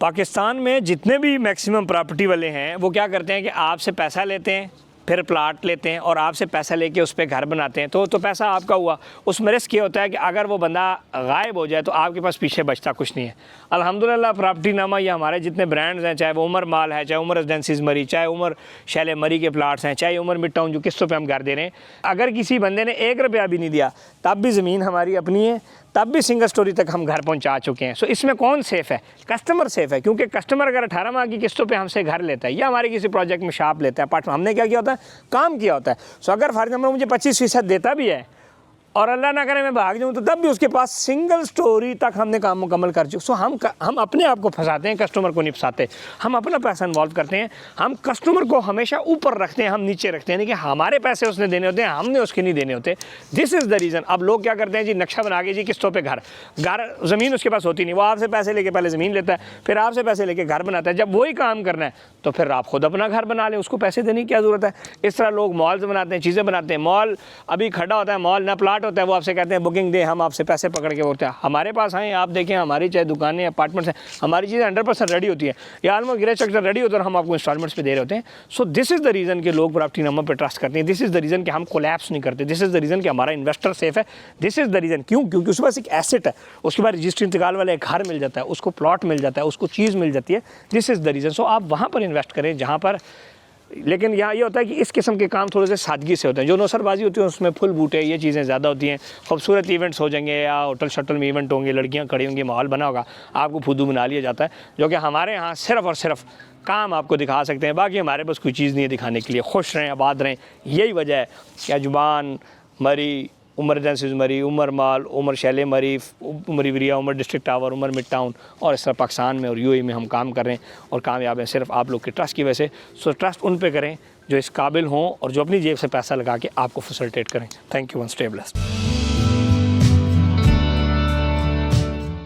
पाकिस्तान में जितने भी मैक्सिमम प्रॉपर्टी वाले हैं वो क्या करते हैं कि आपसे पैसा लेते हैं, फिर प्लाट लेते हैं और आपसे पैसा लेके उस पर घर बनाते हैं। तो पैसा आपका हुआ, उसमें रिस्क ये होता है कि अगर वो बंदा गायब हो जाए तो आपके पास पीछे बचता कुछ नहीं है। अल्हम्दुलिल्लाह प्रॉपर्टी नामा ये हमारे जितने ब्रांड्स हैं, चाहे वो उमर माल है, चाहे उमर रेजिडेंसीज मरी, चाहे उमर शैले मरी के प्लाट्स हैं, चाहे उमर मिड टाउन जो किस्तों पे हम घर दे रहे हैं, अगर किसी बंदे ने 1 रुपया भी नहीं दिया तब भी ज़मीन हमारी अपनी है, तब भी सिंगल स्टोरी तक हम घर पहुंचा चुके हैं। सो इसमें कौन सेफ़ है? कस्टमर सेफ़ है, क्योंकि कस्टमर अगर 18 माह की किस्तों पे हमसे घर लेता है या हमारे किसी प्रोजेक्ट में शाप लेता है, अपार्टमेंट, हमने क्या किया होता है, काम किया होता है। सो अगर फॉर एग्जाम्पल मुझे 25% देता भी है और अल्लाह ना करे मैं भाग जाऊँ तो तब भी उसके पास सिंगल स्टोरी तक हमने काम मुकम्मल कर चुके। सो हम अपने आप को फंसाते हैं, कस्टमर को नहीं फंसाते। हम अपना पैसा इन्वॉल्व करते हैं, हम कस्टमर को हमेशा ऊपर रखते हैं, हम नीचे रखते हैं। नहीं कि हमारे पैसे उसने देने होते हैं, हमने उसके नहीं देने होते। This is the reason. अब लोग क्या करते हैं जी, नक्शा बना के जी किस्तों पर घर, ज़मीन उसके पास होती नहीं, वो आपसे पैसे लेके पहले ज़मीन लेता है, फिर आपसे पैसे लेके घर बनाता है। जब वही काम करना है तो फिर आप खुद अपना घर बना लें, उसको पैसे देने की क्या ज़रूरत है। इस तरह लोग मॉल्स बनाते हैं, चीज़ें बनाते हैं। मॉल अभी खड़ा होता है, मॉल ना प्लाट होता है, वो आपसे कहते हैं बुकिंग दे, हम आपसे पैसे पकड़ के बोलते हैं हमारे पास आएँ, आप देखें हमारी चाहे दुकानें अपार्टमेंट्स हैं, हमारी चीज़ें 100% रेडी होती है या ऑलमोस्ट ग्रे स्ट्रक्चर रेडी होता है और हम आपको इंस्टॉलमेंट्स पे दे रहे होते हैं। So this is the reason कि लोग प्रॉपर्टी नंबर पे ट्रस्ट करते हैं। दिस इज़ द रीज़न कि हम कोलैप्स नहीं करते। दिस इज़ द रीज़न कि हमारा इन्वेस्टर सेफ है। दिस इज़ द रीज़न क्योंकि उसके पास एक एसेट है, उसके बाद रजिस्ट्री इंतकाल वाला एक घर मिल जाता है, उसको प्लॉट मिल जाता है, उसको चीज़ मिल जाती है। This is the reason. So आप वहाँ पर इन्वेस्ट करें जहाँ पर, लेकिन यहाँ ये होता है कि इस किस्म के काम थोड़े से सादगी से होते हैं। जो नौसरबाजी होती है उसमें फुल बूटे ये चीज़ें ज़्यादा होती हैं। खूबसूरत इवेंट्स हो जाएंगे या होटल शटल में इवेंट होंगे, लड़कियाँ खड़ी होंगी, माहौल बना होगा, आपको फुदू बना लिया जाता है। जो कि हमारे यहाँ सिर्फ़ और सिर्फ काम आपको दिखा सकते हैं, बाकी हमारे पास कोई चीज़ नहीं है दिखाने के लिए। खुश रहें, आबाद रहें, यही वजह है कि अजमान मरी, उमर रेजिडेंसीज मरी, उमर माल, उमर शैले मरी, Emaar Riviera, Emaar District Tower, Emaar Midtown और इस तरह पाकिस्तान में और यूएई में हम काम कर रहे हैं और कामयाब हैं सिर्फ आप लोग के ट्रस्ट की वजह से। सो ट्रस्ट उन पे करें जो इस काबिल हों और जो अपनी जेब से पैसा लगा के आपको फैसिलिटेट करें। Thank you, one stay blessed.